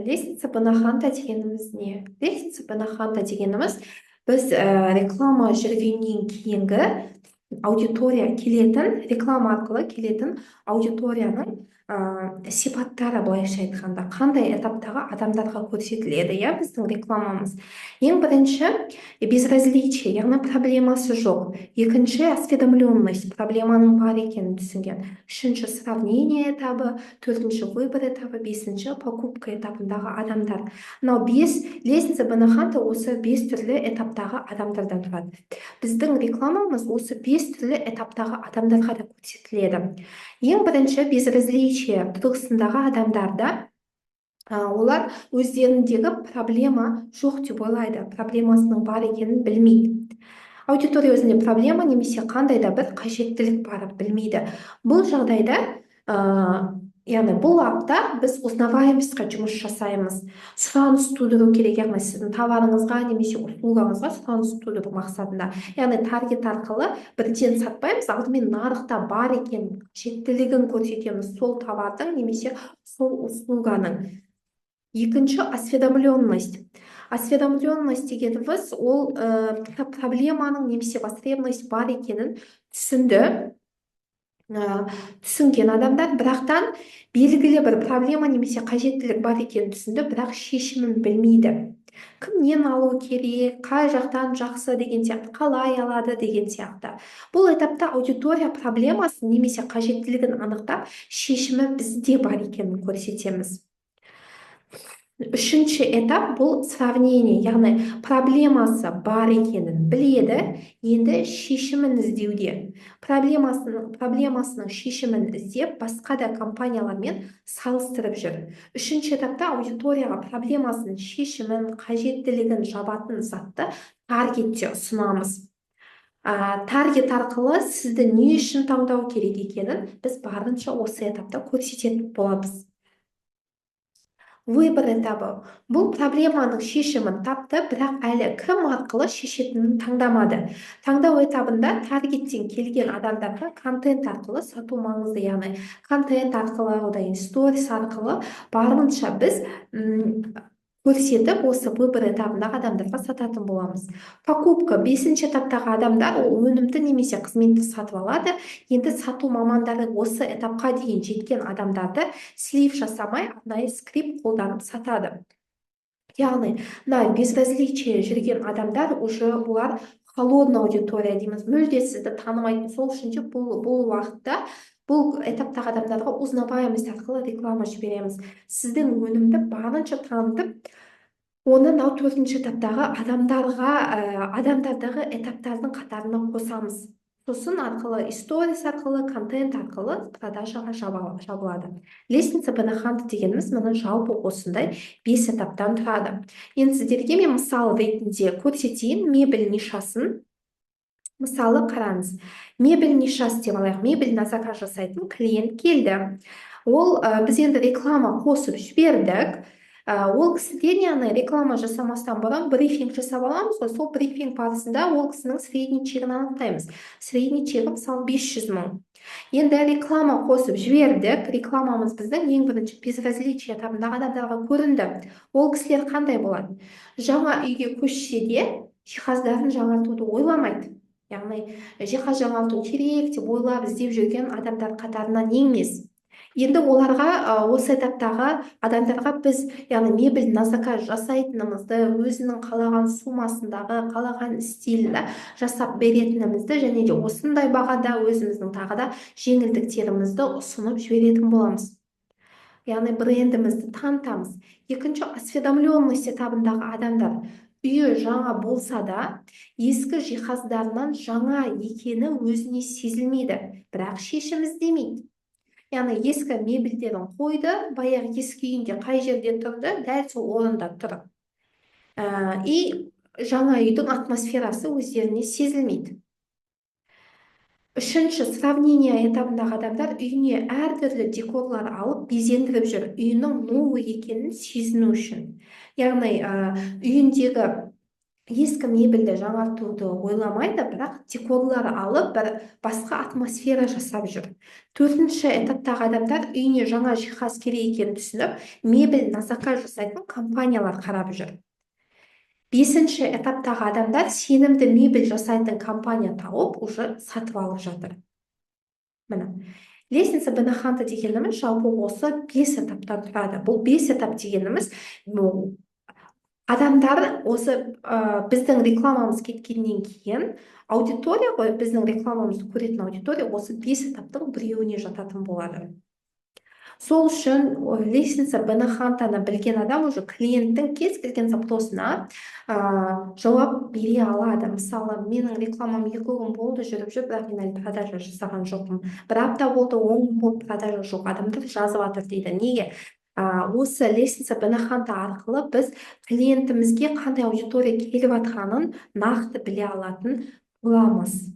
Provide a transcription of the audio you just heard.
Лестница Банаханта дегеніміз не? Лестница Банаханта дегеніміз біз реклама жүргеннен кейінгі аудитория келетін, реклама арқылы келетін аудиторияның сипаттары, былайша айтқанда, қандай этаптағы адамдарға көрсетіледі, иә, біздің рекламамыз. Ең бірінші безразличие, яғни проблемасы жоқ. Екінші осведомленность, проблеманың бар екенін түсінген. Үшінші сравнение этабы, төртінші выбор этабы, бесінші покупка этапындағы адамдар. Мынау лестница Банаханта осы 5 түрлі этаптағы адамдардан тұрады. Біздің рекламамыз осы 5 түрлі этаптағы адамдарға да көрсетіледі. Ең бірінші безразличие тұрғысындағы адамдарда олар өздеріндегі проблема жоқ деп ойлайды, проблемасының бар екенін білмейді. Аудитория өзінде проблема немесе қандай да бір қажеттілік бар білмейді. Бұл жағдайда яғни бұл апта біз узнаваемостьқа жұмыс жасаймыз. Сұраныс тудыру керек, яғни сіздің товарыңызға немесе услугаңызға сұраныс тудыру мақсатында. Яғни таргет арқылы бірден сатпаймыз, алдымен нарықта бар екен қажеттілігін көрсетеміз сол товардың немесе сол услуганың. Екінші осведомленность. Осведомленность дегеніміз ол проблеманың немесе потребность бар екенін түсінген адамдар, бірақтан белгілі бір проблема немесе қажеттілік бар екенін түсінді, бірақ шешімін білмейді. Кімнен алу керек, қай жақтан жақсы деген сияқты, қалай алады деген сияқты. Бұл этапта аудитория проблемасын немесе қажеттілігін анықтап, шешімі бізде бар екенін көрсетеміз. Үшінші этап бұл сравнение, яғни проблемасы бар екенін біледі, енді шешімін іздеуде. Проблемасының шешімін іздеп, басқа да компаниялармен салыстырып жүр. Үшінші этапта аудиторияға проблемасының шешімін, қажеттілігін жабатын затты таргетте ұсынамыз. Таргет арқылы сізді не үшін таңдау керек екенін біз барынша осы этапта көрсететін боламыз. Выбор этабы. Бұл проблеманың шешімін тапты, бірақ әлі кім арқылы шешетінін таңдамады. Таңдау этабында таргеттен келген адамдарға контент арқылы сату маңызды, яғни контент арқылы, одан сторис арқылы барынша біз көрсетіп, осы выбор этабындағы адамдарға сататын боламыз. Покупка. 5-ші этаптағы адамдар өнімді немесе қызметті сатып алады. Енді сату мамандары осы этапқа дейін жеткен адамдарды слив жасамай, арнайы скрипт қолданып сатады. Яғни, безразличие жүрген адамдар уже бұлар холодный аудитория дейміз, мүлде сізді танымайтын. Сол үшін бұл уақытта бұл этаптағы адамдарға узнаваемость арқылы реклама жібереміз. Сіздің өнімді барынша танытып, оны 4-ші этаптағы адамдардағы этаптардың қатарына қосамыз. Сосын арқылы, сторис арқылы, контент арқылы продажаға жабылады. Лестница Банаханта дегеніміз мұны жалпы осындай 5 этаптан тұрады. Енді сіздерге мен мысал ретінде көрсетейін мебель нишасын. Мысалы қараңыз, мебель нишасы деп алайық, мебель на заказ жасайтын клиент келді. Ол біз енді реклама қосып жібердік. Ол кісіден, яғни реклама жасамастан бұрын брифинг жасап аламыз, сол брифинг барысында ол кісінің средний чегін анықтаймыз. Средний чегі мысалы 500 мың. Енді реклама қосып жібердік. Рекламамыз біздің ең бірінші безразличие этабындағы адамдарға көрінді. Ол кісілер қандай болады? Жаңа үйге көшсе де жиһаздарын жаңартуды ойламайды. Яғни жиһаз жаңарту керек деп ойлап іздеп жүрген адамдар қатарынан емес. Енді оларға осы этаптағы адамдарға біз, яғни мебель на заказ жасайтынымызды, өзінің қалаған суммасындағы, қалаған стилінде жасап беретінімізді, және де осындай бағада өзіміздің тағы да жеңілдіктерімізді ұсынып жіберетін боламыз. Яғни брендімізді танытамыз. Екінші осведомленность этабындағы адамдар. Үйі жаңа болса да, ескі жиһаздарынан жаңа екені өзіне сезілмейді, бірақ шешім іздемейді. Яғни ескі мебельдерін қойды, баяғы ескі үйінде қай жерде тұрды, дәл сол орында тұр. И жаңа үйдің атмосферасы өздеріне сезілмейді. Үшінші сравнение этабындағы адамдар үйіне әртүрлі декорлар алып безендіріп жүр, үйінің новый екенін сезіну үшін. Яғни үйіндегі ескі мебельді жаңартуды ойламайды, бірақ декорлар алып бір басқа атмосфера жасап жүр. Төртінші этаптағы адамдар үйіне жаңа жиһаз керек екенін түсініп, мебель на заказ жасайтын компаниялар қарап жүр. Бесінші этаптағы адамдар сенімді мебель жасайтын компания тауып, уже сатып алып жатыр. Міне. Лестница Бенаханта дегеніміз жалпы осы 5 этаптан тұрады. Бұл 5 этап дегеніміз адамдар осы біздің рекламамыз кеткеннен кейін аудитория ғой, біздің рекламамызды көретін аудитория осы 5 этаптың біреуіне жататын болады. Сол үшін лестница Бенахантаны білген адам уже клиенттің кез келген запросына жауап бере алады. Мысалы, менің рекламам 2 күн болды жүріп жүр, бірақ мен әлі продажа жасаған жоқпын. 1 апта болды, 10 күн болды, продажа жоқ. Адамдар жазып жатыр дейді. Неге? Осы лестница Бенаханта арқылы біз клиентімізге қандай аудитория келіп жатқанын нақты біле алатын боламыз.